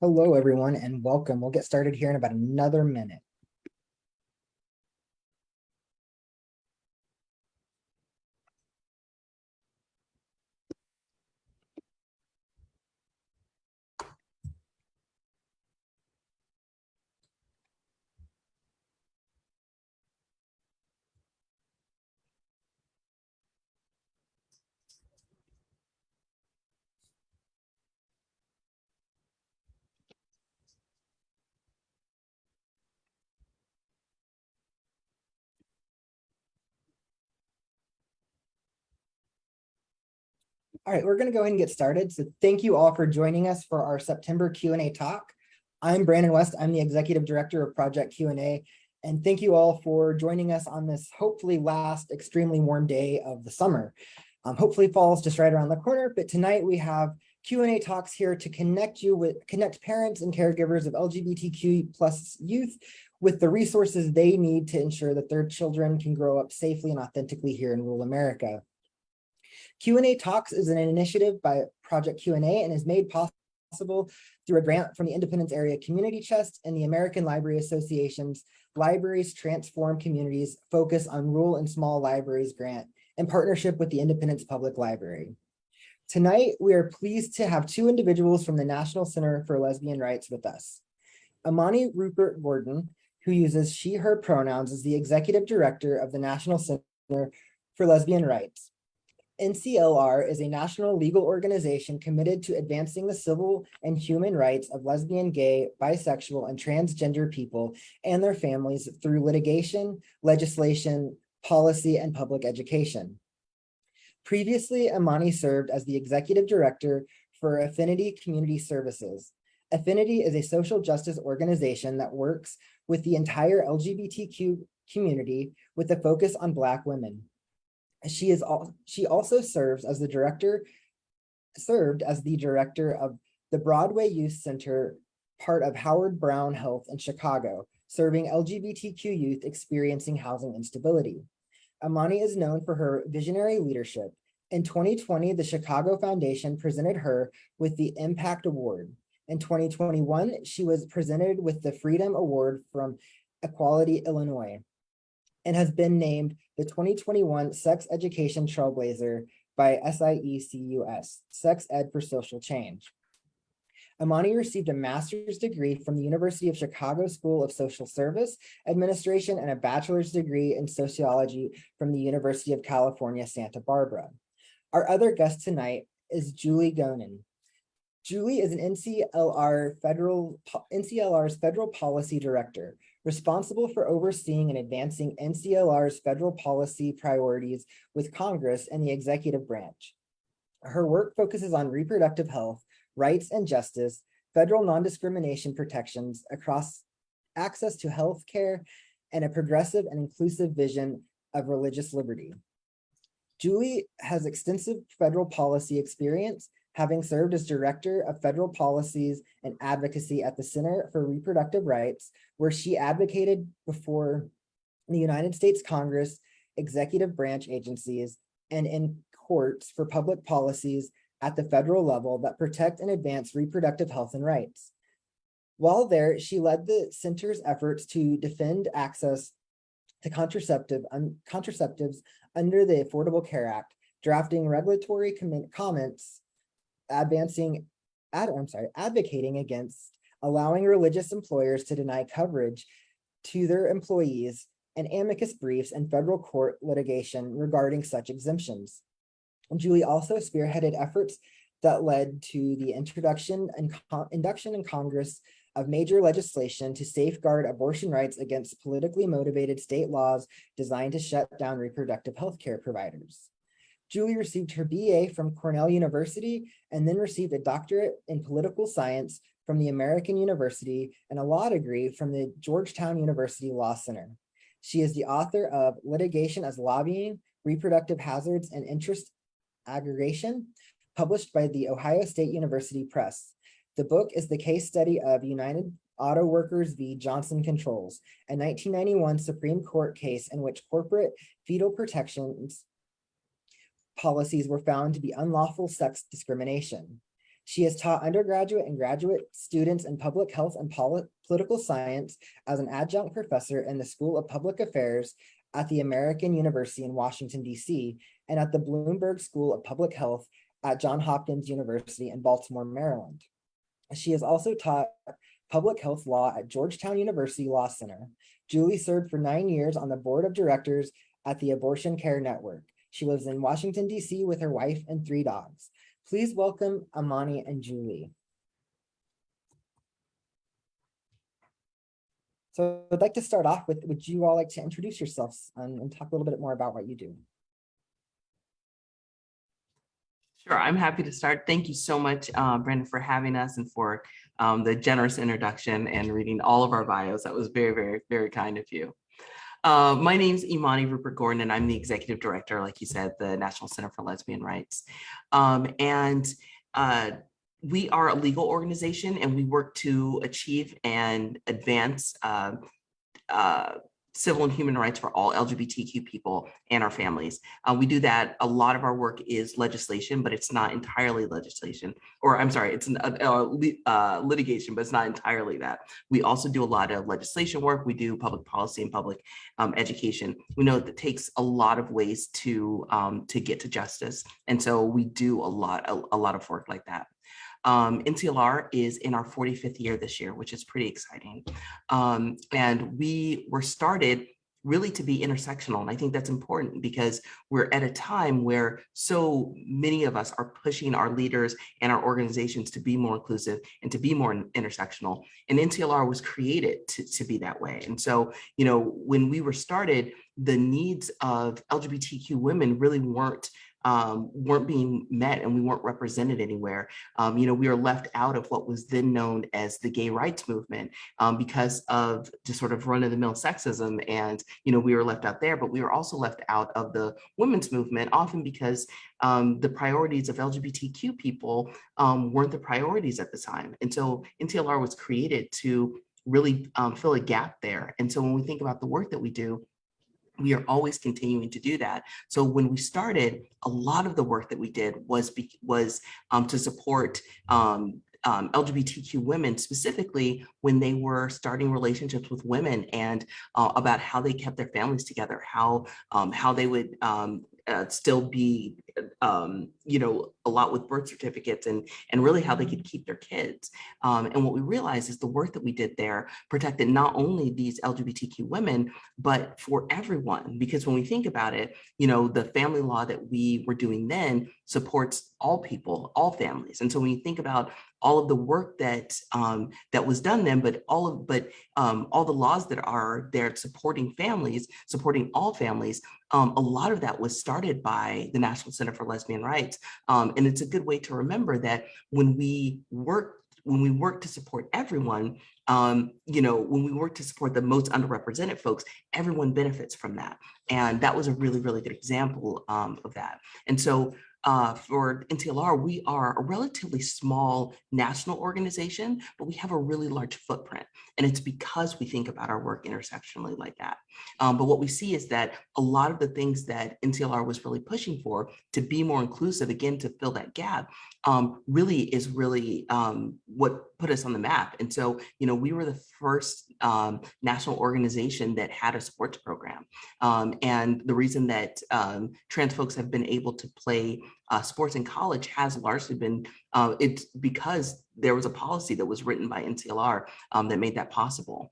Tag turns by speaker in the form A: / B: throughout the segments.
A: Hello, everyone, and welcome. We'll get started here in about another minute. All right, we're going to go ahead and get started. So thank you all for joining us for our September Q&A talk. I'm Brandon West. I'm the Executive Director of Project Q&A. And thank you all for joining us on this hopefully last extremely warm day of the summer. Hopefully fall's just right around the corner, but tonight we have Q&A talks here to connect parents and caregivers of LGBTQ plus youth with the resources they need to ensure that their children can grow up safely and authentically here in rural America. Q&A Talks is an initiative by Project Q&A and is made possible through a grant from the Independence Area Community Chest and the American Library Association's Libraries Transform Communities Focus on Rural and Small Libraries grant in partnership with the Independence Public Library. Tonight, we are pleased to have two individuals from the National Center for Lesbian Rights with us. Imani Rupert-Gordon, who uses she, her pronouns, is the Executive Director of the National Center for Lesbian Rights. NCLR is a national legal organization committed to advancing the civil and human rights of lesbian, gay, bisexual, and transgender people and their families through litigation, legislation, policy, and public education. Previously, Imani served as the Executive Director for Affinity Community Services. Affinity is a social justice organization that works with the entire LGBTQ community with a focus on Black women. She also served as the director of the Broadway Youth Center, part of Howard Brown Health in Chicago, serving LGBTQ youth experiencing housing instability. Imani is known for her visionary leadership. In 2020, the Chicago Foundation presented her with the Impact Award. In 2021, she was presented with the Freedom Award from Equality Illinois, and has been named the 2021 Sex Education Trailblazer by SIECUS, Sex Ed for Social Change. Imani received a master's degree from the University of Chicago School of Social Service Administration and a bachelor's degree in sociology from the University of California, Santa Barbara. Our other guest tonight is Julie Gonen. Julie is an NCLR's Federal Policy Director, responsible for overseeing and advancing NCLR's federal policy priorities with Congress and the executive branch. Her work focuses on reproductive health, rights and justice, federal non-discrimination protections across access to health care, and a progressive and inclusive vision of religious liberty. Julie has extensive federal policy experience, having served as Director of Federal Policies and Advocacy at the Center for Reproductive Rights, where she advocated before the United States Congress, executive branch agencies, and in courts for public policies at the federal level that protect and advance reproductive health and rights. While there, she led the center's efforts to defend access to contraceptives under the Affordable Care Act, drafting regulatory comments advocating against allowing religious employers to deny coverage to their employees, and amicus briefs and federal court litigation regarding such exemptions. And Julie also spearheaded efforts that led to the induction in Congress of major legislation to safeguard abortion rights against politically motivated state laws designed to shut down reproductive health care providers. Julie received her BA from Cornell University and then received a doctorate in political science from the American University and a law degree from the Georgetown University Law Center. She is the author of Litigation as Lobbying, Reproductive Hazards and Interest Aggregation, published by the Ohio State University Press. The book is the case study of United Auto Workers v. Johnson Controls, a 1991 Supreme Court case in which corporate fetal protections policies were found to be unlawful sex discrimination. She has taught undergraduate and graduate students in public health and political science as an adjunct professor in the School of Public Affairs at the American University in Washington, D.C., and at the Bloomberg School of Public Health at Johns Hopkins University in Baltimore, Maryland. She has also taught public health law at Georgetown University Law Center. Julie served for 9 years on the board of directors at the Abortion Care Network. She lives in Washington, D.C. with her wife and 3 dogs. Please welcome Imani and Julie. So I'd like to start off with, would you all like to introduce yourselves and talk a little bit more about what you do?
B: Sure, I'm happy to start. Thank you so much, Brandon, for having us and for the generous introduction and reading all of our bios. That was very, very, very kind of you. My name is Imani Rupert-Gordon, and I'm the executive director, like you said, the National Center for Lesbian Rights. We are a legal organization, and we work to achieve and advance civil and human rights for all LGBTQ people and our families. We do that. A lot of our work is legislation, but it's not entirely legislation, or I'm sorry, it's litigation, but it's not entirely that. We also do a lot of legislation work. We do public policy and public education. We know that it takes a lot of ways to get to justice. And so we do a lot of work like that. NCLR is in our 45th year this year, which is pretty exciting. And we were started really to be intersectional. And I think that's important because we're at a time where so many of us are pushing our leaders and our organizations to be more inclusive and to be more intersectional. And NCLR was created to be that way. And so, you know, when we were started, the needs of LGBTQ women really weren't being met, and we weren't represented anywhere. You know, we were left out of what was then known as the gay rights movement because of just sort of run-of-the-mill sexism. And, you know, we were left out there, but we were also left out of the women's movement, often because the priorities of LGBTQ people weren't the priorities at the time. And so NTLR was created to really fill a gap there. And so when we think about the work that we do, we are always continuing to do that. So when we started, a lot of the work that we did was to support LGBTQ women, specifically when they were starting relationships with women, and about how they kept their families together, how they would still be, you know, a lot with birth certificates, and really how they could keep their kids. And what we realized is the work that we did there protected not only these LGBTQ women, but for everyone. Because when we think about it, you know, the family law that we were doing then supports all people, all families. And so when you think about all of the work that that was done then, but all the laws that are there supporting families, supporting all families, a lot of that was started by the National Center for Lesbian Rights. And it's a good way to remember that when we work to support everyone, you know, when we work to support the most underrepresented folks, everyone benefits from that. And that was a really, really good example of that. And so for NTLR, we are a relatively small national organization, but we have a really large footprint. And it's because we think about our work intersectionally like that. But what we see is that a lot of the things that NTLR was really pushing for to be more inclusive, again, to fill that gap, really is what put us on the map. And so, you know, we were the first national organization that had a sports program. And the reason that trans folks have been able to play sports in college has largely been, it's because there was a policy that was written by NCLR that made that possible.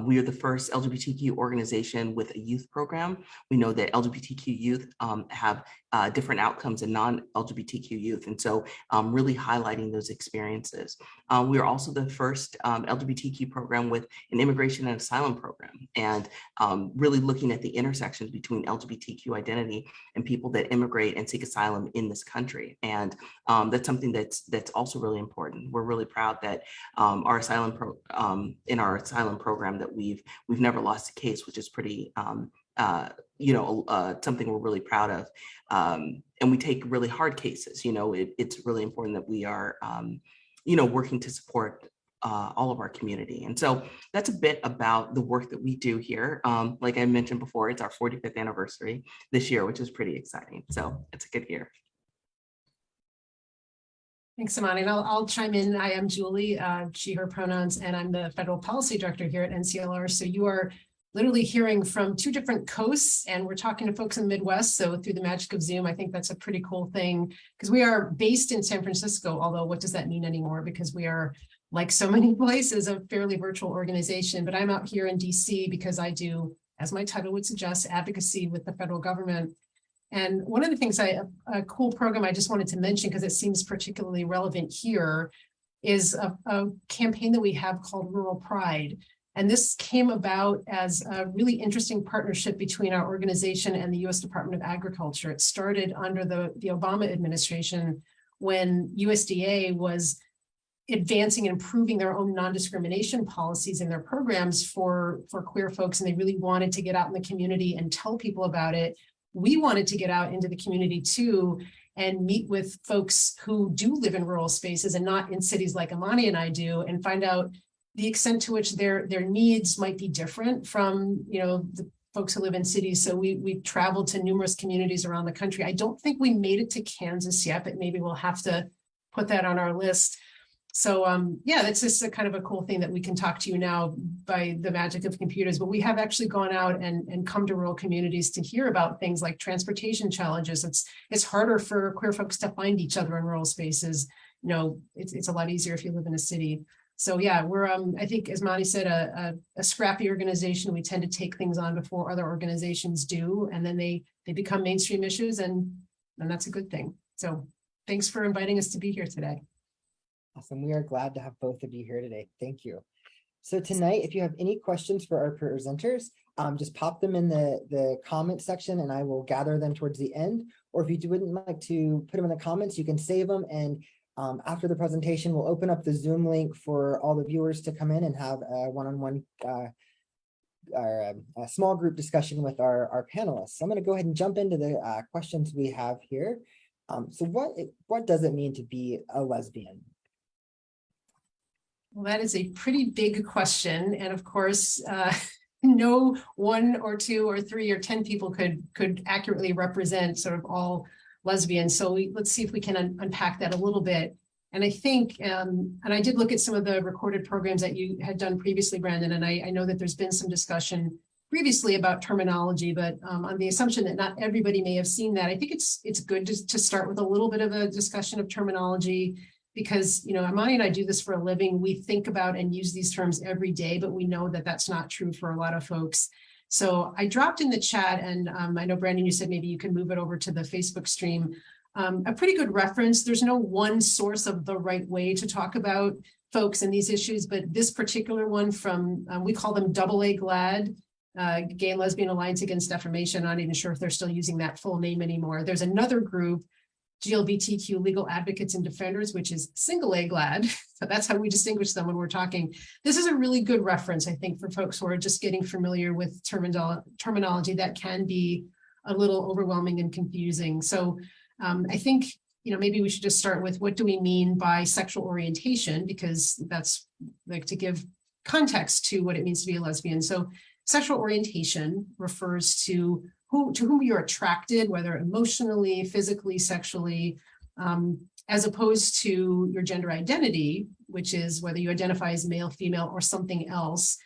B: We are the first LGBTQ organization with a youth program. We know that LGBTQ youth have different outcomes than non-LGBTQ youth. And so really highlighting those experiences. We are also the first LGBTQ program with an immigration and asylum program, and really looking at the intersections between LGBTQ identity and people that immigrate and seek asylum in this country. And that's something that's also really important. We're really proud that our asylum program that we've never lost a case, which is pretty you know, something we're really proud of. And we take really hard cases. You know, it's really important that we are, you know, working to support all of our community. And so that's a bit about the work that we do here. Like I mentioned before, it's our 45th anniversary this year, which is pretty exciting. So it's a good year.
C: Thanks, Imani. And I'll chime in. I am Julie, she, her pronouns, and I'm the federal policy director here at NCLR. So you are literally hearing from two different coasts, and we're talking to folks in the Midwest. So through the magic of Zoom, I think that's a pretty cool thing, because we are based in San Francisco, although what does that mean anymore? Because we are, like so many places, a fairly virtual organization. But I'm out here in DC because I do, as my title would suggest, advocacy with the federal government. And one of the things a cool program I just wanted to mention, because it seems particularly relevant here, is a campaign that we have called Rural Pride. And this came about as a really interesting partnership between our organization and the U.S. Department of Agriculture. It started under the Obama administration, when USDA was advancing and improving their own non-discrimination policies and their programs for queer folks. And they really wanted to get out in the community and tell people about it. We wanted to get out into the community too and meet with folks who do live in rural spaces and not in cities like Imani and I do, and find out the extent to which their needs might be different from, the folks who live in cities. So we've traveled to numerous communities around the country. I don't think we made it to Kansas yet, but maybe we'll have to put that on our list. So yeah, that's just a kind of a cool thing that we can talk to you now by the magic of computers. But we have actually gone out and come to rural communities to hear about things like transportation challenges. It's harder for queer folks to find each other in rural spaces. It's a lot easier if you live in a city. So yeah, we're I think, as Imani said, a scrappy organization. We tend to take things on before other organizations do, and then they become mainstream issues, and that's a good thing. So thanks for inviting us to be here today.
A: Awesome. We are glad to have both of you here today. Thank you. So tonight, if you have any questions for our presenters, just pop them in the comment section and I will gather them towards the end. Or if you wouldn't like to put them in the comments, you can save them. And after the presentation, we'll open up the Zoom link for all the viewers to come in and have a one-on-one a small group discussion with our panelists. So I'm going to go ahead and jump into the questions we have here. So what does it mean to be a lesbian?
C: Well, that is a pretty big question. And of course, no one or two or three or 10 people could accurately represent sort of all lesbians. So let's see if we can unpack that a little bit. And I think, and I did look at some of the recorded programs that you had done previously, Brandon, and I know that there's been some discussion previously about terminology, but on the assumption that not everybody may have seen that, I think it's good to start with a little bit of a discussion of terminology. Because, Imani and I do this for a living. We think about and use these terms every day, but we know that that's not true for a lot of folks. So I dropped in the chat, and I know, Brandon, you said maybe you can move it over to the Facebook stream. A pretty good reference. There's no one source of the right way to talk about folks and these issues, but this particular one from, we call them AA GLAD, Gay and Lesbian Alliance Against Defamation. I'm not even sure if they're still using that full name anymore. There's another group, GLBTQ Legal Advocates and Defenders, which is A GLAD. So that's how we distinguish them when we're talking. This is a really good reference, I think, for folks who are just getting familiar with terminology that can be a little overwhelming and confusing. So I think, maybe we should just start with, what do we mean by sexual orientation? Because that's like to give context to what it means to be a lesbian. So sexual orientation refers to whom you're attracted, whether emotionally, physically, sexually, as opposed to your gender identity, which is whether you identify as male, female, or something else.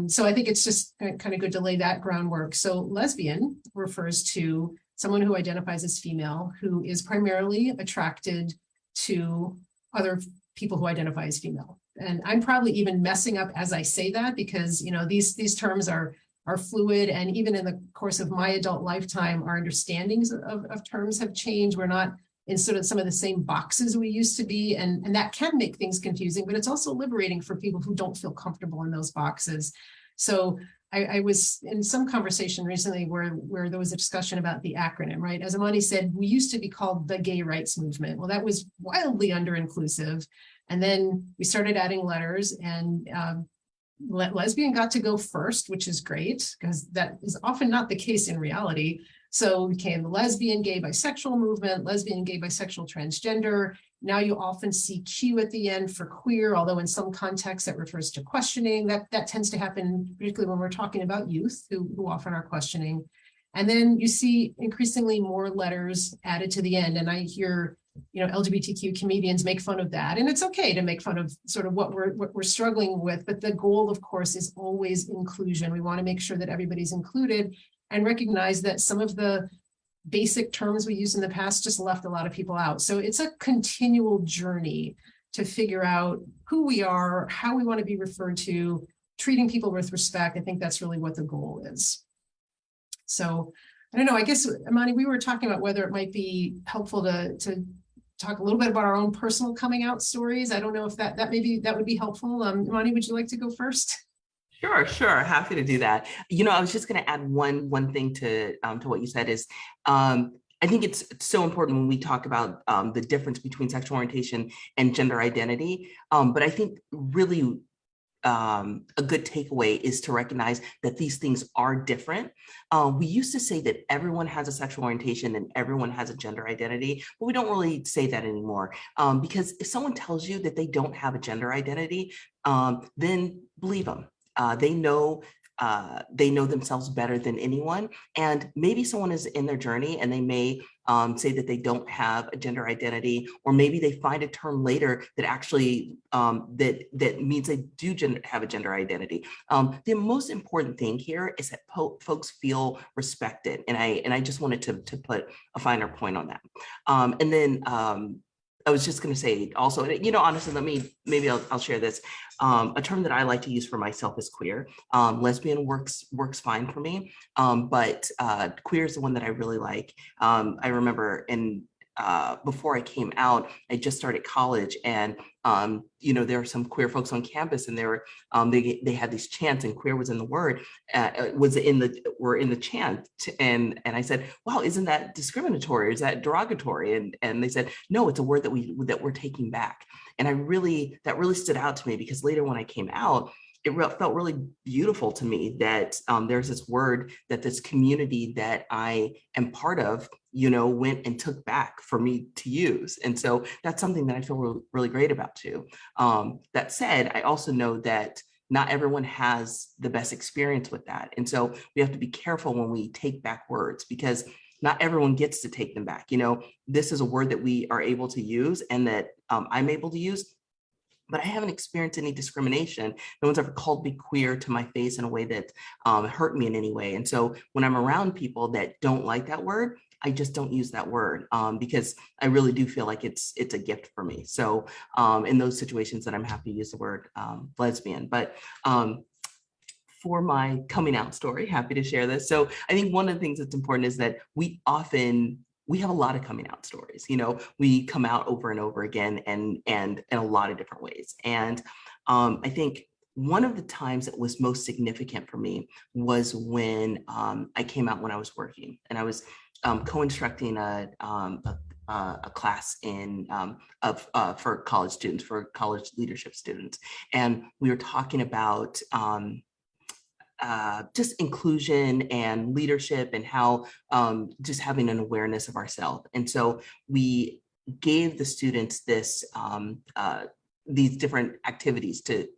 C: So I think it's just kind of good to lay that groundwork. So lesbian refers to someone who identifies as female, who is primarily attracted to other people who identify as female. And I'm probably even messing up as I say that, because these terms are fluid, and even in the course of my adult lifetime, our understandings of terms have changed. We're not in sort of some of the same boxes we used to be, and that can make things confusing, but it's also liberating for people who don't feel comfortable in those boxes. So I was in some conversation recently where there was a discussion about the acronym, right? As Imani said, we used to be called the Gay Rights Movement. Well, that was wildly under-inclusive. And then we started adding letters, and lesbian got to go first, which is great, because that is often not the case in reality. So became the lesbian, gay, bisexual movement, lesbian, gay, bisexual, transgender. Now you often see Q at the end for queer, although in some contexts that refers to questioning. That tends to happen, particularly when we're talking about youth who often are questioning. And then you see increasingly more letters added to the end. And I hear, LGBTQ comedians make fun of that. And it's okay to make fun of sort of what we're struggling with. But the goal, of course, is always inclusion. We want to make sure that everybody's included and recognize that some of the basic terms we used in the past just left a lot of people out. So it's a continual journey to figure out who we are, how we want to be referred to, treating people with respect. I think that's really what the goal is. So I don't know, I guess, Imani, we were talking about whether it might be helpful to talk a little bit about our own personal coming out stories. I don't know if that would be helpful. Imani, would you like to go first?
B: Sure. Happy to do that. I was just going to add one thing to what you said is, I think it's so important when we talk about the difference between sexual orientation and gender identity. But I think really a good takeaway is to recognize that these things are different. We used to say that everyone has a sexual orientation and everyone has a gender identity, but we don't really say that anymore. Because if someone tells you that they don't have a gender identity, then believe them. They know themselves better than anyone. And maybe someone is in their journey and they may say that they don't have a gender identity, or maybe they find a term later that actually that means they do have a gender identity. The most important thing here is that folks feel respected. And I just wanted to put a finer point on that. And then I was just going to say also, honestly, maybe I'll share this. A term that I like to use for myself is queer. Lesbian works fine for me, but queer is the one that I really like. I remember before I came out, I just started college, and there were some queer folks on campus, and they had these chants, and queer was in the word, were in the chant, and I said, wow, isn't that discriminatory? Is that derogatory? And they said, no, it's a word that we're taking back. And that really stood out to me, because later when I came out, it felt really beautiful to me that there's this word that this community that I am part of, went and took back for me to use. And so that's something that I feel really great about too. That said, I also know that not everyone has the best experience with that. And so we have to be careful when we take back words, because not everyone gets to take them back. This is a word that we are able to use and that I'm able to use, but I haven't experienced any discrimination. No one's ever called me queer to my face in a way that hurt me in any way. And so when I'm around people that don't like that word, I just don't use that word because I really do feel like it's a gift for me. So in those situations that I'm happy to use the word lesbian. But for my coming out story, happy to share this. So I think one of the things that's important is that we have a lot of coming out stories. We come out over and over again and in a lot of different ways. And I think one of the times that was most significant for me was when I came out when I was working, and I was co-instructing a class for college students, for college leadership students. And we were talking about just inclusion and leadership, and how just having an awareness of ourselves. And so we gave the students these different activities to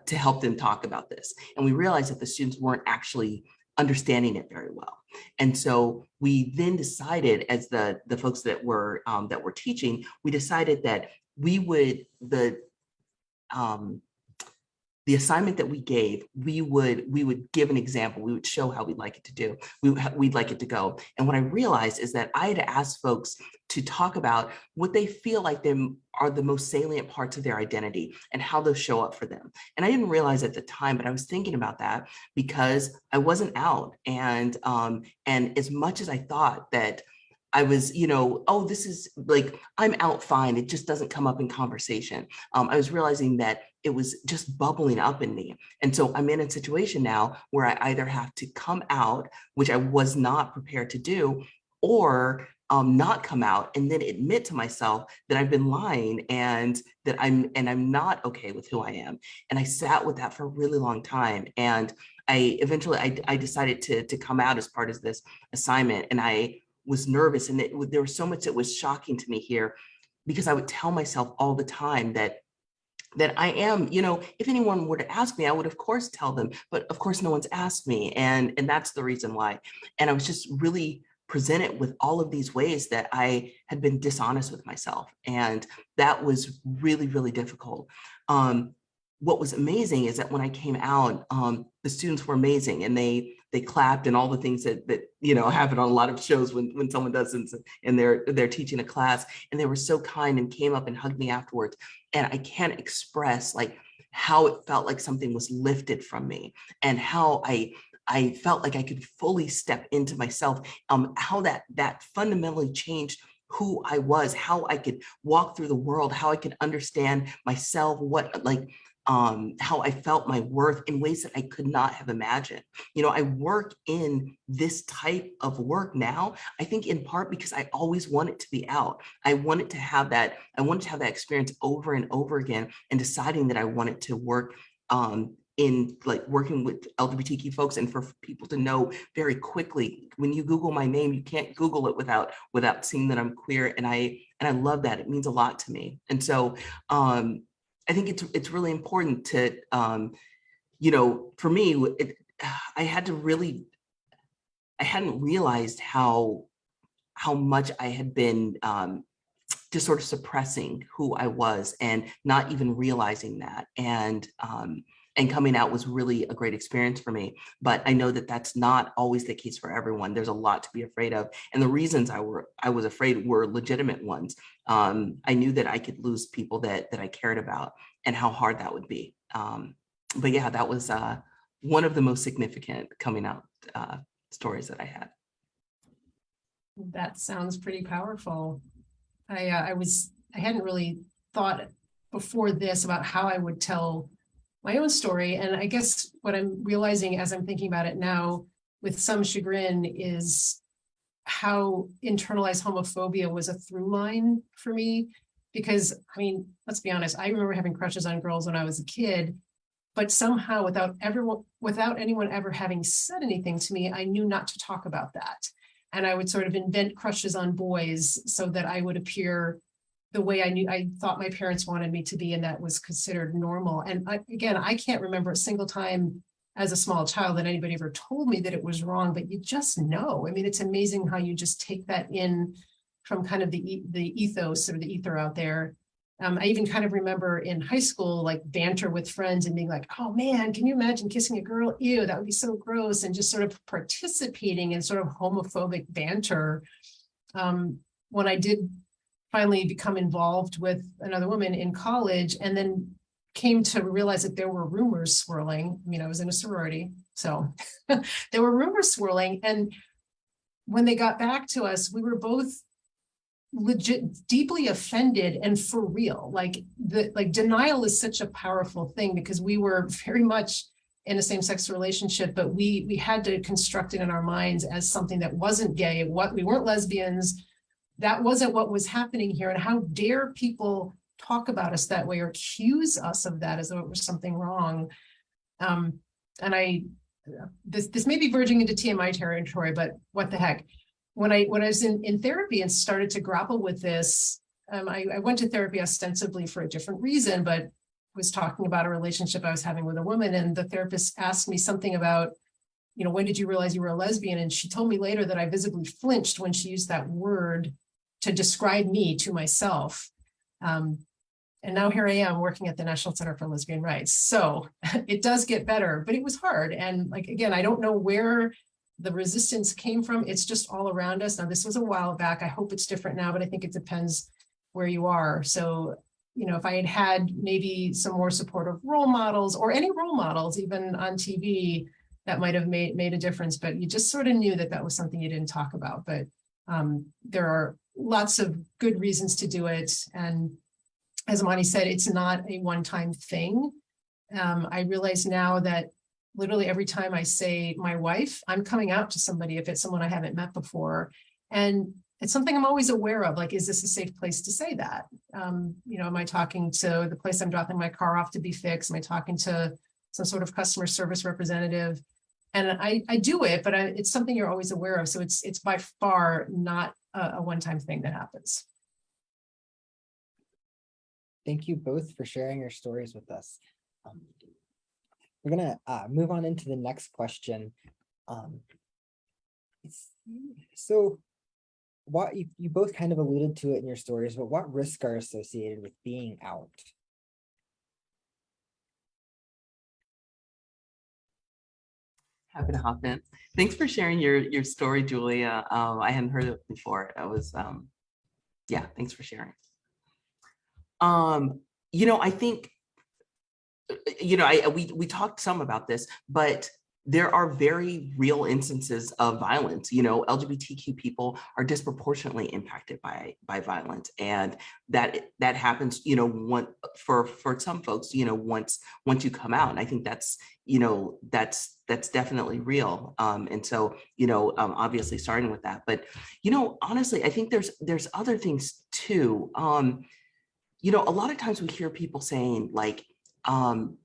B: help them talk about this. And we realized that the students weren't actually understanding it very well. And so we then decided, as the folks that were teaching, we decided that the assignment that we gave, we would give an example. We would show how we'd like it to do. We'd like it to go. And what I realized is that I had to ask folks to talk about what they feel like are the most salient parts of their identity and how those show up for them. And I didn't realize at the time, but I was thinking about that because I wasn't out. And as much as I thought that I was, oh, this is like, I'm out fine, it just doesn't come up in conversation. I was realizing that it was just bubbling up in me. And so I'm in a situation now where I either have to come out, which I was not prepared to do, or not come out and then admit to myself that I've been lying and that I'm not okay with who I am. And I sat with that for a really long time. And I decided to come out as part of this assignment, and I was nervous, and there was so much that was shocking to me here, because I would tell myself all the time that I am, if anyone were to ask me, I would of course tell them, but of course no one's asked me. And that's the reason why. And I was just really presented with all of these ways that I had been dishonest with myself. And that was really, really difficult. What was amazing is that when I came out, the students were amazing, and they clapped, and all the things that happen on a lot of shows when someone does and they're teaching a class, and they were so kind and came up and hugged me afterwards. And I can't express like how it felt like something was lifted from me, and how I felt like I could fully step into myself, how that fundamentally changed who I was, how I could walk through the world, how I could understand myself, how I felt my worth in ways that I could not have imagined. I work in this type of work now, I think in part because I always wanted to be out. I wanted to have that experience over and over again, and deciding that I wanted to work in like working with LGBTQ folks, and for people to know very quickly, when you Google my name, you can't Google it without seeing that I'm queer. And I love that. It means a lot to me. And so I think it's really important to, for me, I hadn't realized how much I had been just sort of suppressing who I was, and not even realizing that. And coming out was really a great experience for me. But I know that that's not always the case for everyone. There's a lot to be afraid of. And the reasons I was afraid were legitimate ones. I knew that I could lose people that I cared about, and how hard that would be. But yeah, that was one of the most significant coming out stories that I had.
C: That sounds pretty powerful. I hadn't really thought before this about how I would tell my own story. And I guess what I'm realizing as I'm thinking about it now with some chagrin is how internalized homophobia was a through line for me. Because, I mean, let's be honest, I remember having crushes on girls when I was a kid, but somehow without anyone ever having said anything to me, I knew not to talk about that. And I would sort of invent crushes on boys so that I would appear the way I thought my parents wanted me to be, and that was considered normal. And I can't remember a single time as a small child that anybody ever told me that it was wrong, but you just know. I mean, it's amazing how you just take that in from kind of the ethos or the ether out there. I even kind of remember in high school, like banter with friends and being like, oh man, can you imagine kissing a girl? Ew, that would be so gross. And just sort of participating in sort of homophobic banter. When I did finally become involved with another woman in college, and then came to realize that there were rumors swirling. I mean, I was in a sorority, so there were rumors swirling. And when they got back to us, we were both legit deeply offended, and for real. Like denial is such a powerful thing, because we were very much in a same-sex relationship, but we had to construct it in our minds as something that wasn't gay. We weren't lesbians. That wasn't what was happening here. And how dare people talk about us that way or accuse us of that as though it was something wrong. And this may be verging into TMI territory, but what the heck. When I was in therapy and started to grapple with this, I went to therapy ostensibly for a different reason, but was talking about a relationship I was having with a woman. And the therapist asked me something about, when did you realize you were a lesbian? And she told me later that I visibly flinched when she used that word to describe me to myself. And now here I am working at the National Center for Lesbian Rights. So it does get better, but it was hard. And again, I don't know where the resistance came from. It's just all around us. Now, this was a while back. I hope it's different now, but I think it depends where you are. So, if I had maybe some more supportive role models, or any role models, even on TV, that might have made a difference. But you just sort of knew that was something you didn't talk about. But there are lots of good reasons to do it. And as Imani said, it's not a one-time thing. I realize now that literally every time I say my wife, I'm coming out to somebody if it's someone I haven't met before. And it's something I'm always aware of, like, is this a safe place to say that? Am I talking to the place I'm dropping my car off to be fixed? Am I talking to some sort of customer service representative? And I do it, but it's something you're always aware of. So it's by far not a one-time thing that happens.
A: Thank you both for sharing your stories with us. We're gonna move on into the next question. So what you both kind of alluded to it in your stories, but what risks are associated with being out?
B: Happy to hop in. Thanks for sharing your story, Julia. I hadn't heard it before. It was yeah, thanks for sharing. I think we talked some about this, but there are very real instances of violence. LGBTQ people are disproportionately impacted by violence, and that happens, for some folks, once you come out. And I think that's definitely real. And so, obviously starting with that, but honestly, I think there's other things too. A lot of times we hear people saying like, I'm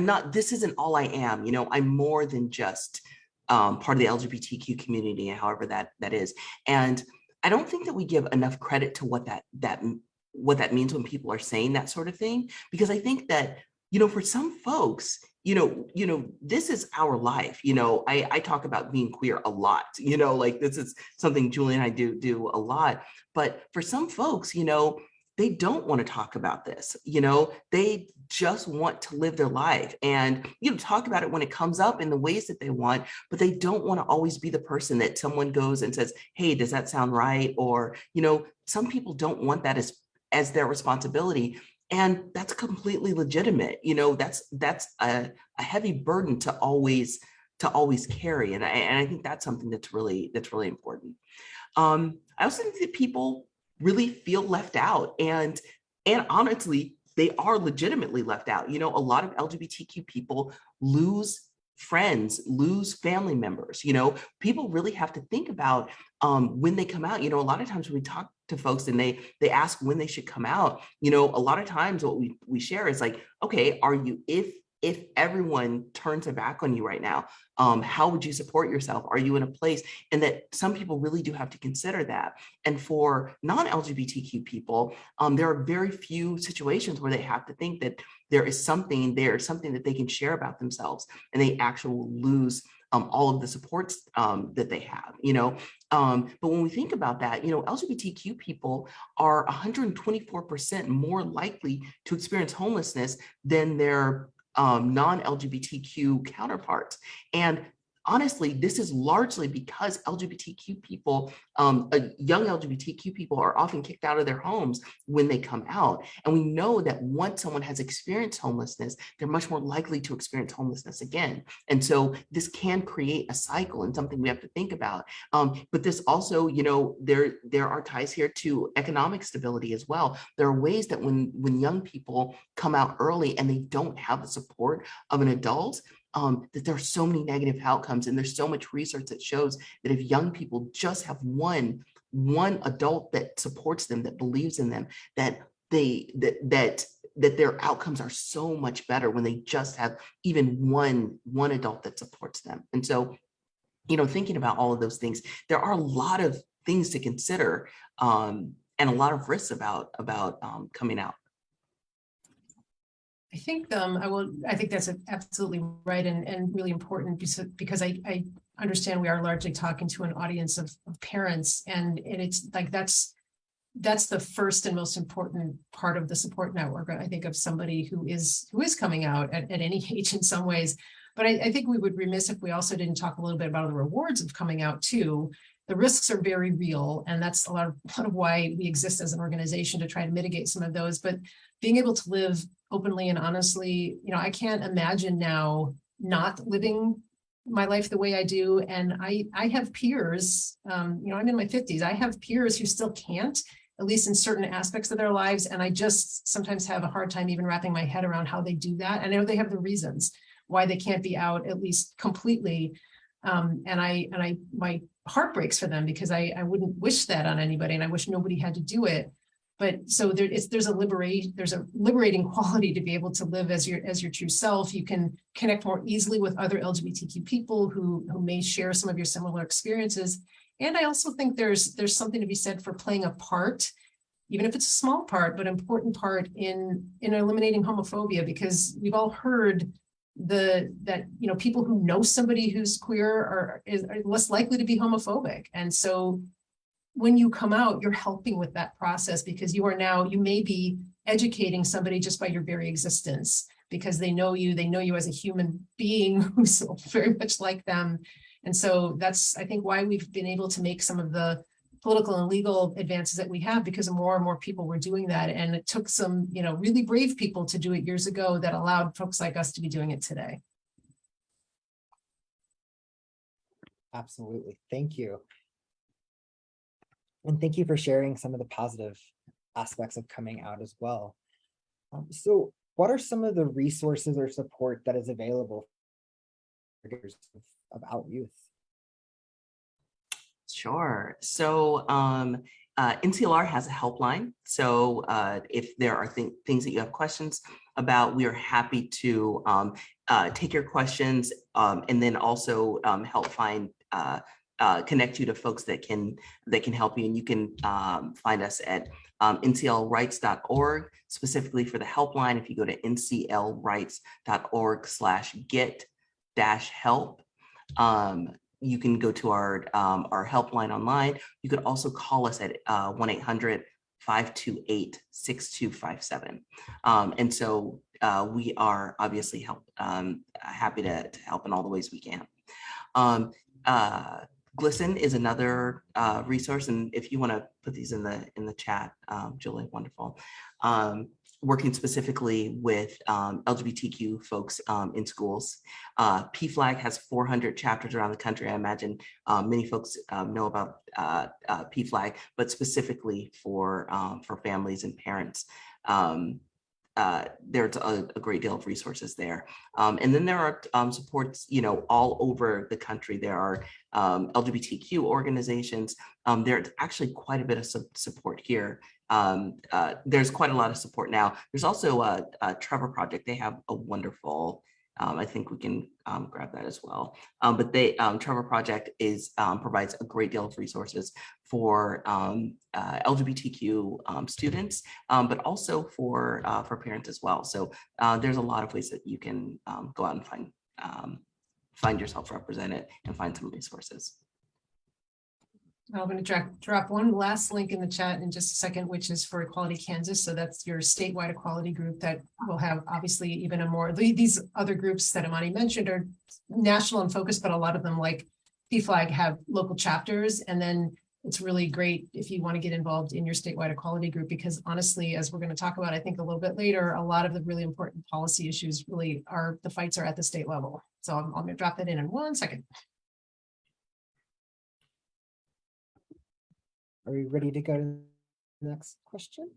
B: not, this isn't all I am, I'm more than just part of the LGBTQ community, however that is. And I don't think that we give enough credit to what that means when people are saying that sort of thing, because I think that, for some folks, this is our life. I talk about being queer a lot, like this is something Julie and I do a lot, but for some folks, they don't want to talk about this. They just want to live their life and, talk about it when it comes up in the ways that they want, but they don't want to always be the person that someone goes and says, hey, does that sound right? Or, some people don't want that as their responsibility. And that's completely legitimate. That's a heavy burden to always carry. And I think that's something that's really important. I also think that people really feel left out, and honestly, they are legitimately left out. A lot of LGBTQ people lose friends, lose family members. People really have to think about when they come out. A lot of times when we talk to folks and they ask when they should come out, a lot of times what we share is like, okay, are you, if everyone turns their back on you right now, how would you support yourself? Are you in a place? And that some people really do have to consider that. And for non-LGBTQ people, there are very few situations where they have to think that there's something that they can share about themselves, and they actually will lose all of the supports that they have, but when we think about that, LGBTQ people are 124% more likely to experience homelessness than their non-LGBTQ counterparts. And honestly, this is largely because LGBTQ people, young LGBTQ people are often kicked out of their homes when they come out. And we know that once someone has experienced homelessness, they're much more likely to experience homelessness again. And so this can create a cycle and something we have to think about. But this also, there are ties here to economic stability as well. There are ways that when young people come out early and they don't have the support of an adult, that there are so many negative outcomes, and there's so much research that shows that if young people just have one adult that supports them, that believes in them, that their outcomes are so much better when they just have even one adult that supports them. And so, thinking about all of those things, there are a lot of things to consider, and a lot of risks about coming out.
C: I think I think that's absolutely right and really important, because I understand we are largely talking to an audience of parents, and it's like that's the first and most important part of the support network, I think, of somebody who is coming out at any age in some ways. But I think we would be remiss if we also didn't talk a little bit about the rewards of coming out too. The risks are very real, and that's a lot of why we exist as an organization, to try to mitigate some of those. But being able to live openly and honestly, I can't imagine now not living my life the way I do. And I have peers, I'm in my 50s. I have peers who still can't, at least in certain aspects of their lives. And I just sometimes have a hard time even wrapping my head around how they do that. I know they have the reasons why they can't be out, at least completely. And my heart breaks for them, because I wouldn't wish that on anybody, and I wish nobody had to do it. But so there's a liberating quality to be able to live as your true self. You can connect more easily with other LGBTQ people who may share some of your similar experiences. And I also think there's something to be said for playing a part, even if it's a small part, but important part in eliminating homophobia, because we've all heard that people who know somebody who's queer are less likely to be homophobic. And so when you come out, you're helping with that process, because you may be educating somebody just by your very existence, because they know you as a human being who's very much like them. And so that's, I think, why we've been able to make some of the political and legal advances that we have, because more and more people were doing that. And it took some, really brave people to do it years ago that allowed folks like us to be doing it today.
A: Absolutely. Thank you. And thank you for sharing some of the positive aspects of coming out as well. So what are some of the resources or support that is available for caregivers of out youth?
B: Sure. So NCLR has a helpline. So if there are things that you have questions about, we are happy to take your questions and then also help connect you to folks that can help you. And you can find us at nclrights.org, specifically for the helpline. If you go to nclrights.org/get-help, you can go to our helpline online. You could also call us at 1-800-528-6257. And so we are obviously happy to help in all the ways we can. GLSEN is another resource, and if you want to put these in the chat, Julie, wonderful. Working specifically with LGBTQ folks in schools. PFLAG has 400 chapters around the country. I imagine many folks know about PFLAG, but specifically for families and parents. There's a great deal of resources there. And then there are supports, all over the country. There are LGBTQ organizations. There's actually quite a bit of support here. There's quite a lot of support now. There's also a Trevor Project. They have a wonderful, I think we can grab that as well. But Trevor Project provides a great deal of resources for LGBTQ students, but also for parents as well. So there's a lot of ways that you can go out and find yourself represented and find some resources.
C: I'm going to drop one last link in the chat in just a second, which is for Equality Kansas. So that's your statewide equality group that will have obviously even these other groups that Imani mentioned are national in focus, but a lot of them, like PFLAG, have local chapters. And then it's really great if you want to get involved in your statewide equality group, because honestly, as we're going to talk about, I think a little bit later, a lot of the really important policy issues really the fights are at the state level. So I'm going to drop that in 1 second.
A: Are we ready to go to the next question?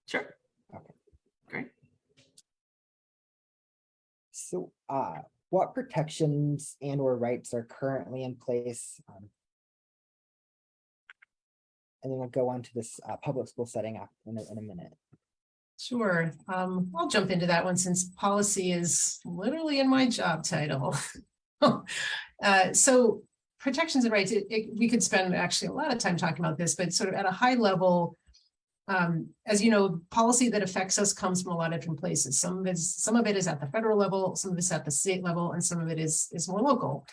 B: Sure.
A: Okay.
B: Great.
A: So what protections and/or rights are currently in place? And then we'll go on to this public school setting in a minute.
C: Sure. I'll jump into that one since policy is literally in my job title. So protections and rights, we could spend actually a lot of time talking about this, but sort of at a high level, as you know, policy that affects us comes from a lot of different places. Some of it is at the federal level, some of it's at the state level, and some of it is more local,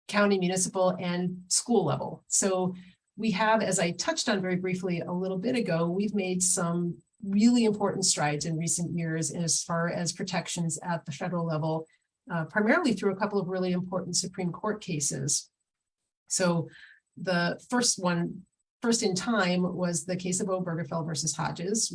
C: county, municipal, and school level. So we have, as I touched on very briefly a little bit ago, we've made some really important strides in recent years as far as protections at the federal level, primarily through a couple of really important Supreme Court cases. So the first in time was the case of Obergefell versus Hodges,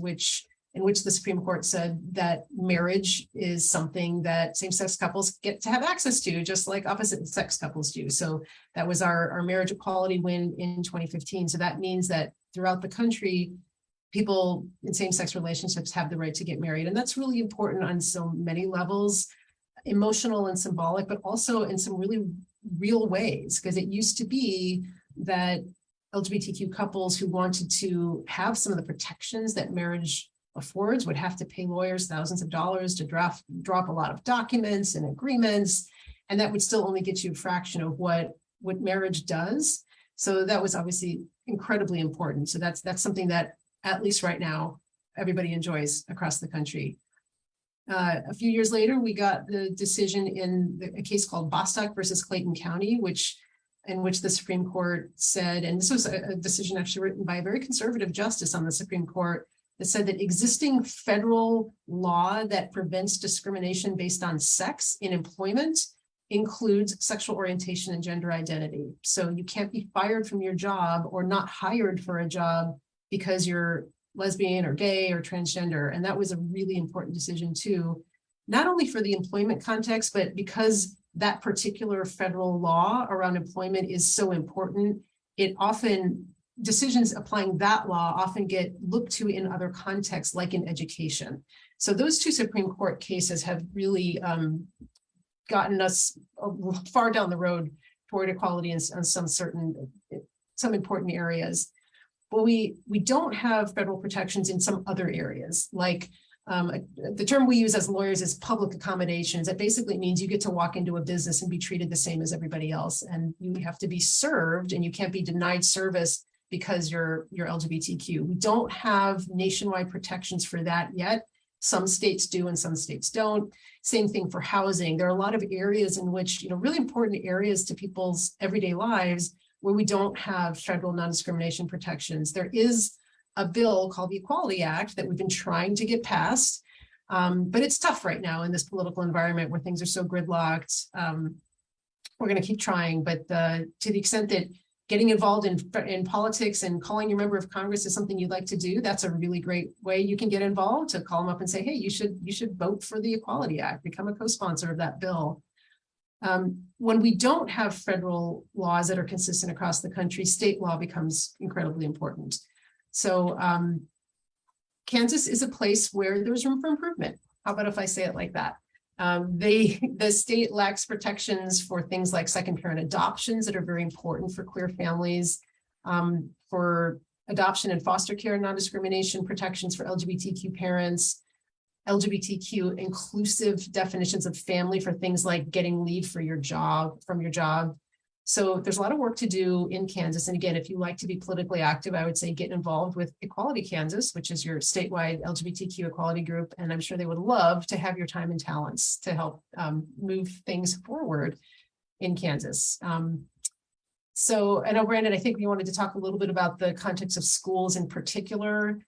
C: in which the Supreme Court said that marriage is something that same-sex couples get to have access to, just like opposite-sex couples do. So that was our marriage equality win in 2015. So that means that throughout the country, people in same-sex relationships have the right to get married. And that's really important on so many levels, emotional and symbolic, but also in some really real ways, because it used to be that LGBTQ couples who wanted to have some of the protections that marriage affords would have to pay lawyers thousands of dollars to drop a lot of documents and agreements, and that would still only get you a fraction of what marriage does. So that was obviously incredibly important. So that's something that, at least right now, everybody enjoys across the country. A few years later, we got the decision in a case called Bostock versus Clayton County, in which the Supreme Court said, and this was a decision actually written by a very conservative justice on the Supreme Court, that said that existing federal law that prevents discrimination based on sex in employment includes sexual orientation and gender identity. So you can't be fired from your job or not hired for a job because you're lesbian or gay or transgender. And that was a really important decision too, not only for the employment context, but because that particular federal law around employment is so important, it often, decisions applying that law often get looked to in other contexts, like in education. So those two Supreme Court cases have really gotten us far down the road toward equality in some important areas. But we don't have federal protections in some other areas, like the term we use as lawyers is public accommodations. That basically means you get to walk into a business and be treated the same as everybody else, and you have to be served, and you can't be denied service because you're LGBTQ. We don't have nationwide protections for that yet. Some states do and some states don't. Same thing for housing. There are a lot of areas in which, really important areas to people's everyday lives where we don't have federal non-discrimination protections. There is a bill called the Equality Act that we've been trying to get passed, but it's tough right now in this political environment where things are so gridlocked. We're going to keep trying, but to the extent that getting involved in politics and calling your member of Congress is something you'd like to do, that's a really great way you can get involved, to call them up and say, hey, you should vote for the Equality Act, become a co-sponsor of that bill. When we don't have federal laws that are consistent across the country, state law becomes incredibly important. So Kansas is a place where there's room for improvement. How about if I say it like that? The state lacks protections for things like second parent adoptions that are very important for queer families, for adoption and foster care non-discrimination protections for LGBTQ parents, LGBTQ inclusive definitions of family for things like getting leave for your job, from your job. So there's a lot of work to do in Kansas. And again, if you like to be politically active, I would say get involved with Equality Kansas, which is your statewide LGBTQ equality group. And I'm sure they would love to have your time and talents to help move things forward in Kansas. So I know, Brandon, I think we wanted to talk a little bit about the context of schools in particular.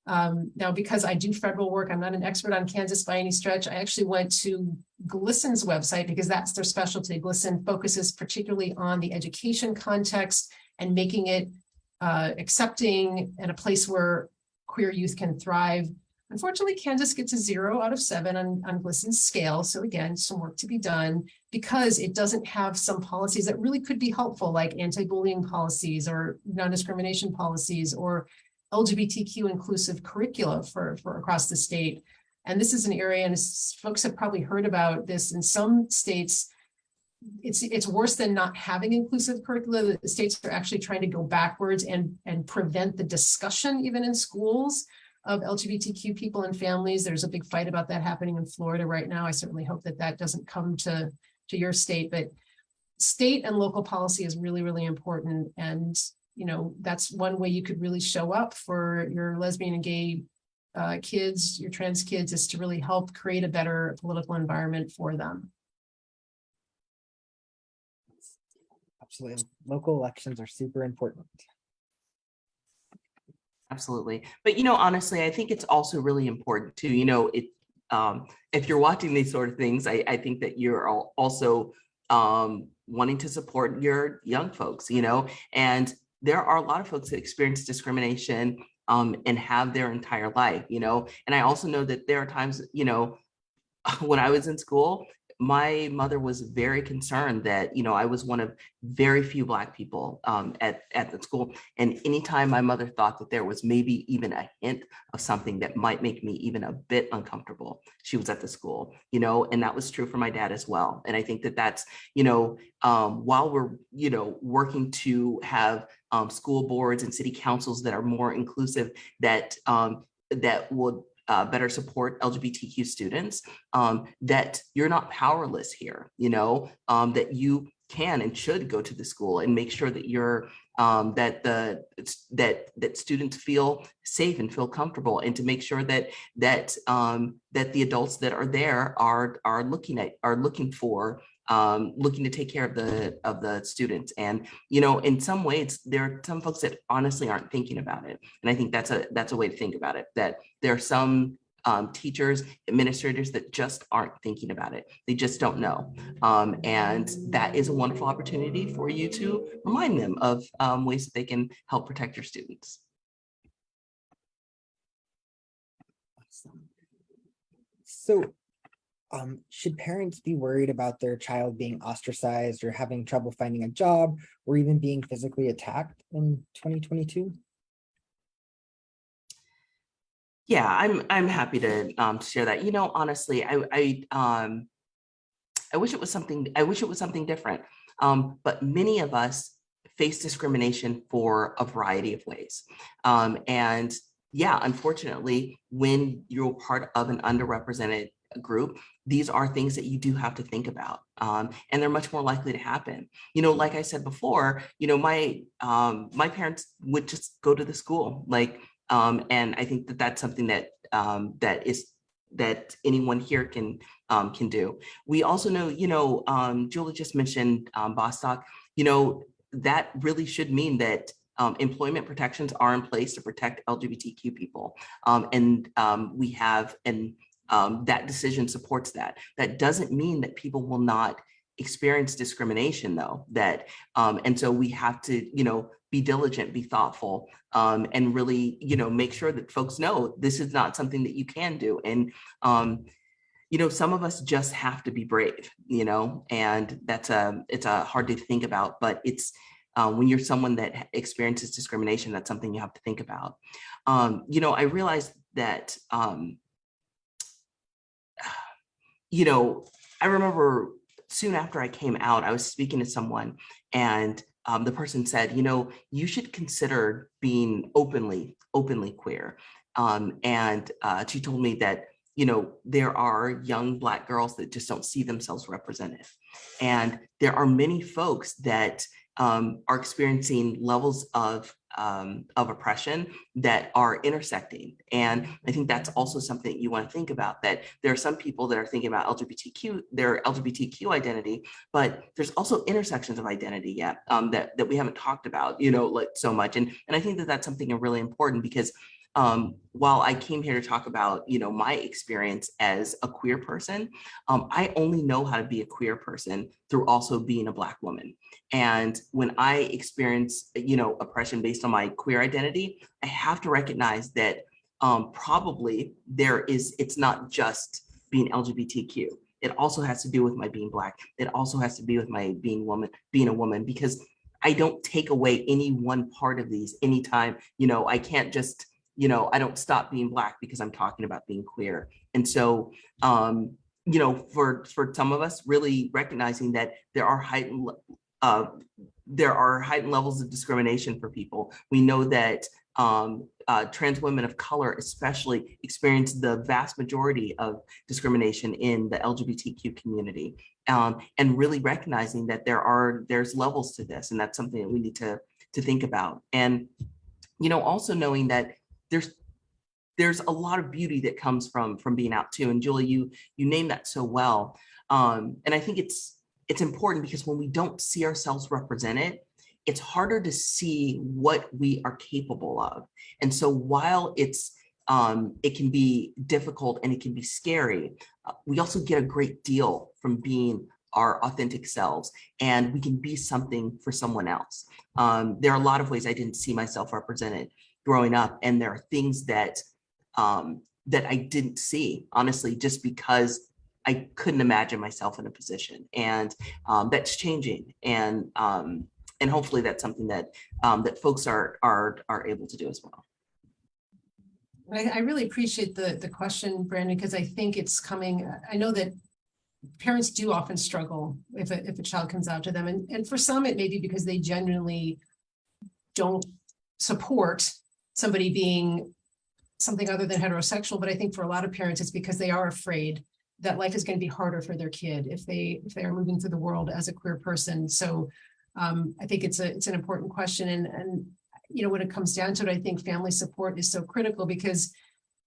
C: Now, because I do federal work, I'm not an expert on Kansas by any stretch. I actually went to GLSEN's website because that's their specialty. GLSEN focuses particularly on the education context and making it accepting and a place where queer youth can thrive. Unfortunately, Kansas gets a 0 out of 7 on GLSEN's scale. So again, some work to be done because it doesn't have some policies that really could be helpful, like anti-bullying policies or non-discrimination policies or LGBTQ inclusive curricula for across the state. And this is an area, and folks have probably heard about this in some states, it's worse than not having inclusive curricula. The states are actually trying to go backwards and prevent the discussion even in schools of LGBTQ people and families. There's a big fight about that happening in Florida right now. I certainly hope that that doesn't come to your state, but state and local policy is really, really important. And that's one way you could really show up for your lesbian and gay kids, your trans kids, is to really help create a better political environment for them.
A: Absolutely. Local elections are super important.
B: Absolutely. But, honestly, I think it's also really important to, if you're watching these sort of things, I think that you're also wanting to support your young folks, and there are a lot of folks that experience discrimination and have their entire life, and I also know that there are times, when I was in school, my mother was very concerned that, I was one of very few Black people at the school. And anytime my mother thought that there was maybe even a hint of something that might make me even a bit uncomfortable, she was at the school, and that was true for my dad as well. And I think that that's, while we're, working to have school boards and city councils that are more inclusive, that that would better support LGBTQ students, that you're not powerless here, that you can and should go to the school and make sure that you're that students feel safe and feel comfortable, and to make sure that that the adults that are there are looking to take care of the students. And in some ways there are some folks that honestly aren't thinking about it, and I think that's a way to think about it, that there are some teachers, administrators that just aren't thinking about it. They just don't know. And that is a wonderful opportunity for you to remind them of ways that they can help protect your students.
A: Awesome. So, should parents be worried about their child being ostracized or having trouble finding a job or even being physically attacked in 2022?
B: Yeah, I'm happy to share that. Honestly, I wish it was something different. But many of us face discrimination for a variety of ways. And yeah, unfortunately, when you're part of an underrepresented group, these are things that you do have to think about. And they're much more likely to happen. Like I said before, my parents would just go to the school, and I think that that's something that that anyone here can do. We also know, Julie just mentioned Bostock. That really should mean that employment protections are in place to protect LGBTQ people, and we have, and that decision supports that. That doesn't mean that people will not experience discrimination, though. And so we have to be diligent, be thoughtful, and really make sure that folks know this is not something that you can do. And some of us just have to be brave, and it's a hard to think about, but it's when you're someone that experiences discrimination, that's something you have to think about. I realized that I remember soon after I came out, I was speaking to someone, and the person said, you should consider being openly queer. And she told me that, there are young Black girls that just don't see themselves represented. And there are many folks that are experiencing levels of oppression that are intersecting. And I think that's also something that you want to think about, that there are some people that are thinking about their LGBTQ identity, but there's also intersections of identity yet that we haven't talked about, so much. And I think that that's something really important, because while I came here to talk about, my experience as a queer person, I only know how to be a queer person through also being a Black woman. And when I experience, oppression based on my queer identity, I have to recognize that probably it's not just being LGBTQ. It also has to do with my being Black. It also has to be with my being a woman, because I don't take away any one part of these anytime. I can't just, I don't stop being Black because I'm talking about being queer. And so, for some of us, really recognizing that there are heightened levels of discrimination for people. We know that trans women of color especially experience the vast majority of discrimination in the LGBTQ community, and really recognizing that there's levels to this, and that's something that we need to think about. And also knowing that there's a lot of beauty that comes from being out too. And Julie, you named that so well. And I think it's important, because when we don't see ourselves represented, it's harder to see what we are capable of. And so while it can be difficult and it can be scary, we also get a great deal from being our authentic selves, and we can be something for someone else. There are a lot of ways I didn't see myself represented growing up, and there are things that I didn't see, honestly, just because I couldn't imagine myself in a position. And that's changing, and hopefully that's something that folks are able to do as well.
C: I really appreciate the question, Brandon, because I think it's coming. I know that parents do often struggle if a child comes out to them, and for some it may be because they genuinely don't support somebody being something other than heterosexual. But I think for a lot of parents, it's because they are afraid that life is going to be harder for their kid if they are moving through the world as a queer person. So I think it's an important question. And you know, when it comes down to it, I think family support is so critical because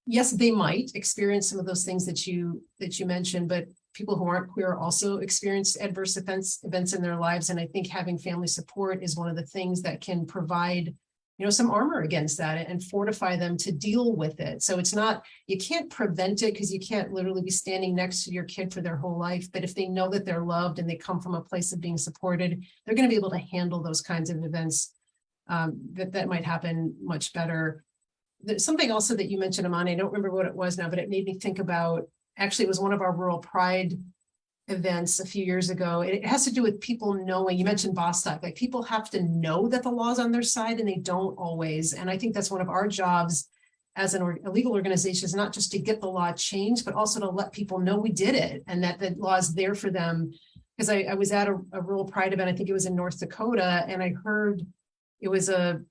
C: yes, they might experience some of those things that you mentioned, but people who aren't queer also experience adverse events in their lives. And I think having family support is one of the things that can provide, you know, some armor against that and fortify them to deal with it. So it's not, you can't prevent it because you can't literally be standing next to your kid for their whole life. But if they know that they're loved and they come from a place of being supported, they're going to be able to handle those kinds of events that might happen much better. There's something also that you mentioned, Imani, I don't remember what it was now, but it made me think about, actually, it was one of our Rural Pride events a few years ago. It has to do with people knowing, you mentioned Bostock, like people have to know that the law's on their side and they don't always. And I think that's one of our jobs as a legal organization is not just to get the law changed, but also to let people know we did it and that the law is there for them. Because I was at a Rural Pride event, I think it was in North Dakota, and I heard it was a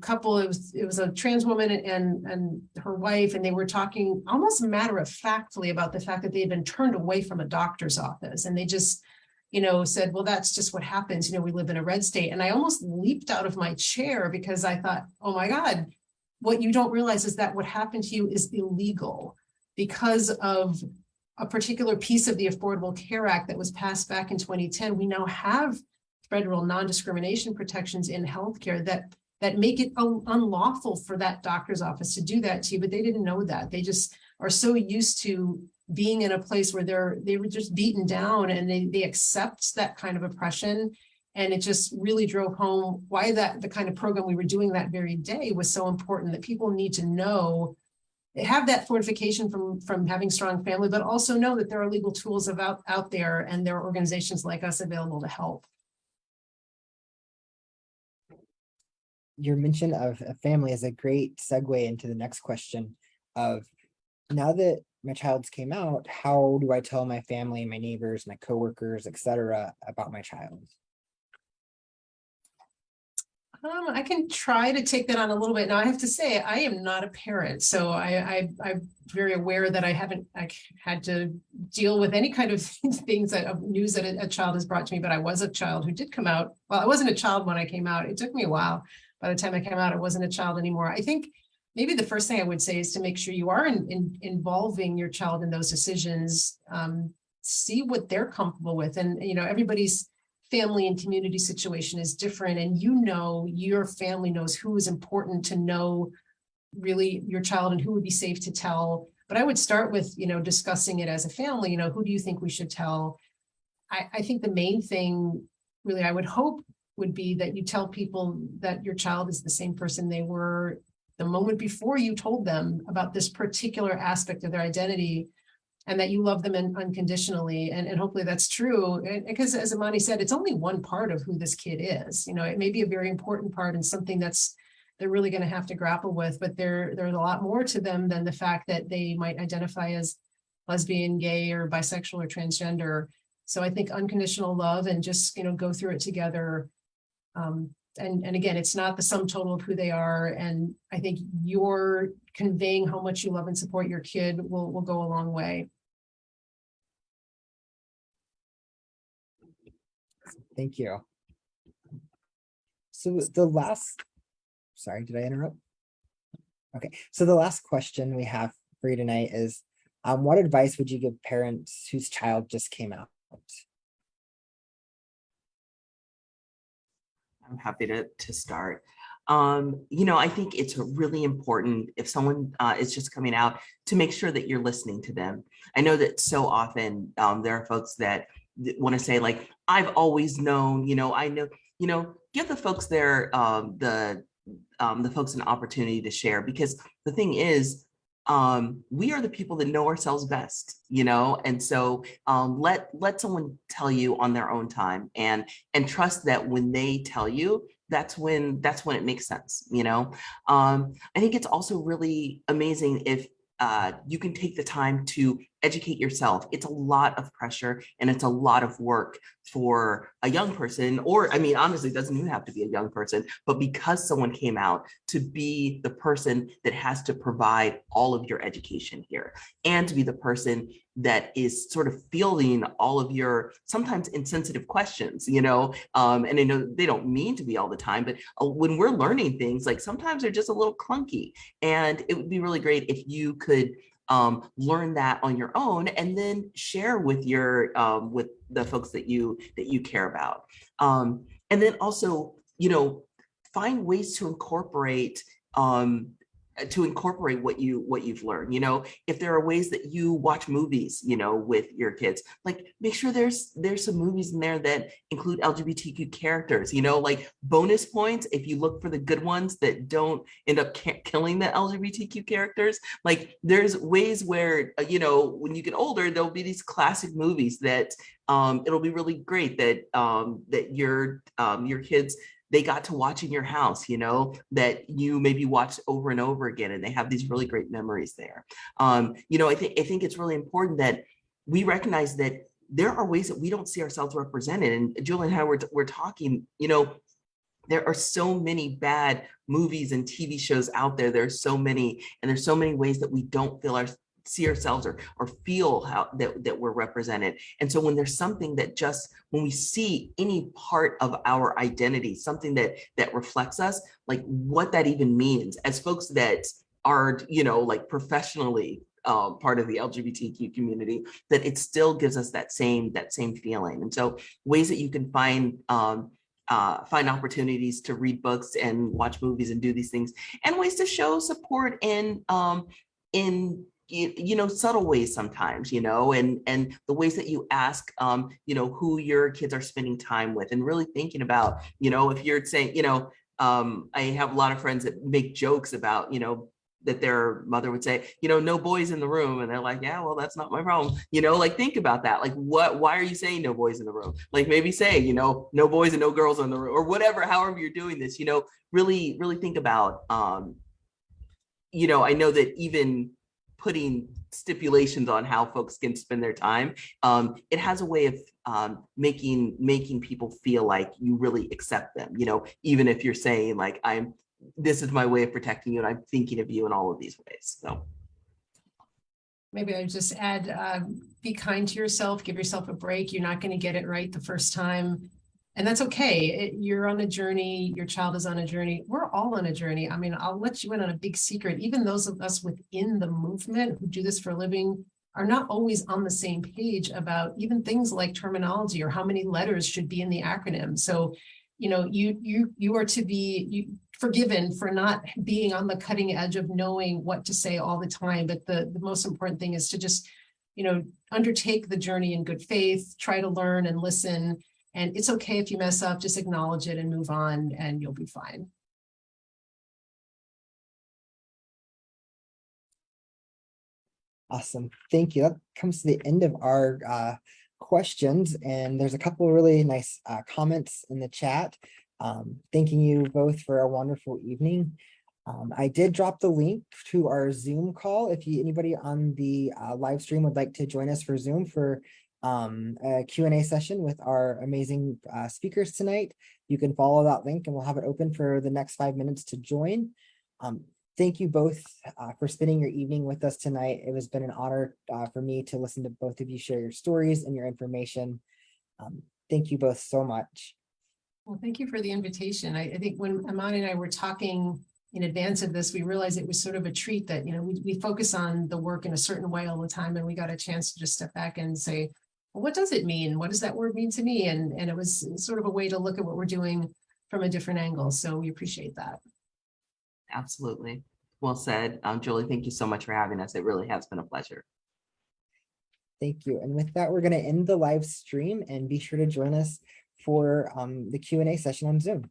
C: couple, it was a trans woman and her wife, and they were talking almost matter-of-factly about the fact that they had been turned away from a doctor's office. And they just, you know, said, well, that's just what happens. You know, we live in a red state. And I almost leaped out of my chair because I thought, oh my God, what you don't realize is that what happened to you is illegal because of a particular piece of the Affordable Care Act that was passed back in 2010. We now have federal non-discrimination protections in healthcare that make it unlawful for that doctor's office to do that to you, but they didn't know that. They just are so used to being in a place where they were just beaten down and they accept that kind of oppression. And it just really drove home why the kind of program we were doing that very day was so important, that people need to know, have that fortification from having strong family, but also know that there are legal tools out there and there are organizations like us available to help.
A: Your mention of a family is a great segue into the next question of, now that my child's came out, how do I tell my family, my neighbors, my coworkers, etc., about my child?
C: I can try to take that on a little bit. Now, I have to say, I am not a parent, so I'm very aware that I had to deal with any kind of things of news that a child has brought to me. But I was a child who did come out. Well, I wasn't a child when I came out. It took me a while. By the time I came out, I wasn't a child anymore. I think maybe the first thing I would say is to make sure you are involving your child in those decisions. See what they're comfortable with, and you know, everybody's family and community situation is different, and you know, your family knows who is important to know, really, your child, and who would be safe to tell. But I would start with, you know, discussing it as a family. You know, who do you think we should tell? I think the main thing, really, I would hope would be that you tell people that your child is the same person they were the moment before you told them about this particular aspect of their identity, and that you love them unconditionally. And hopefully that's true. And because as Imani said, it's only one part of who this kid is. You know, it may be a very important part and something they're really going to have to grapple with, but there's a lot more to them than the fact that they might identify as lesbian, gay, or bisexual or transgender. So I think unconditional love and just, you know, go through it together. And again, it's not the sum total of who they are. And I think you're conveying how much you love and support your kid will go a long way.
A: Thank you. So sorry, did I interrupt? Okay, so the last question we have for you tonight is, what advice would you give parents whose child just came out?
B: I'm happy to start. You know, I think it's really important if someone is just coming out to make sure that you're listening to them. I know that so often there are folks that want to say, like, I've always known, you know, I know, you know, give the folks there, the folks an opportunity to share, because the thing is, we are the people that know ourselves best, you know, and so let someone tell you on their own time, and trust that when they tell you, that's when it makes sense, you know. I think it's also really amazing if you can take the time to educate yourself. It's a lot of pressure and it's a lot of work for a young person, or I mean, honestly, it doesn't even have to be a young person, but because someone came out, to be the person that has to provide all of your education here, and to be the person that is sort of fielding all of your sometimes insensitive questions, and I know they don't mean to be all the time, but when we're learning things, like sometimes they're just a little clunky, and it would be really great if you could learn that on your own and then share with your with the folks that you care about, and then also find ways to incorporate what you've learned. If there are ways that you watch movies with your kids, like make sure there's some movies in there that include LGBTQ characters, like bonus points if you look for the good ones that don't end up killing the LGBTQ characters. Like there's ways where when you get older, there'll be these classic movies that it'll be really great that that your kids, they got to watch in your house, that you maybe watch over and over again, and they have these really great memories there. I think it's really important that we recognize that there are ways that we don't see ourselves represented. And Julie and I we're talking, there are so many bad movies and TV shows out there. There's so many ways that we don't see ourselves or feel how that we're represented. And so when there's something that when we see any part of our identity, something that reflects us, like what that even means as folks that are, like professionally part of the LGBTQ community, that it still gives us that same feeling. And so ways that you can find opportunities to read books and watch movies and do these things, and ways to show support in subtle ways sometimes, and the ways that you ask, who your kids are spending time with, and really thinking about, if you're saying, I have a lot of friends that make jokes about, that their mother would say, no boys in the room. And they're like, yeah, well, that's not my problem. Like think about that. Like why are you saying no boys in the room? Like maybe say, no boys and no girls in the room, or whatever, however you're doing this, really, really think about, I know that even putting stipulations on how folks can spend their time, it has a way of making people feel like you really accept them, even if you're saying like, this is my way of protecting you and I'm thinking of you in all of these ways. So
C: maybe I just add, be kind to yourself, give yourself a break. You're not going to get it right the first time. And that's okay. You're on a journey. Your child is on a journey. We're all on a journey. I mean, I'll let you in on a big secret. Even those of us within the movement who do this for a living are not always on the same page about even things like terminology or how many letters should be in the acronym. So, you are to be forgiven for not being on the cutting edge of knowing what to say all the time. But the most important thing is to just, undertake the journey in good faith, try to learn and listen. And it's okay if you mess up, just acknowledge it and move on, and you'll be fine.
A: Awesome. Thank you. That comes to the end of our questions. And there's a couple of really nice comments in the chat. Thanking you both for a wonderful evening. I did drop the link to our Zoom call. If anybody on the live stream would like to join us for Zoom for a Q&A session with our amazing speakers tonight, you can follow that link and we'll have it open for the next 5 minutes to join. Thank you both for spending your evening with us tonight. It has been an honor for me to listen to both of you share your stories and your information. Thank you both so much.
C: Well, thank you for the invitation. I think when Imani and I were talking in advance of this, we realized it was sort of a treat that, we focus on the work in a certain way all the time, and we got a chance to just step back and say, well, what does it mean? What does that word mean to me? And it was sort of a way to look at what we're doing from a different angle. So we appreciate that.
B: Absolutely. Well said. Julie, thank you so much for having us. It really has been a pleasure.
A: Thank you. And with that, we're going to end the live stream, and be sure to join us for the Q&A session on Zoom.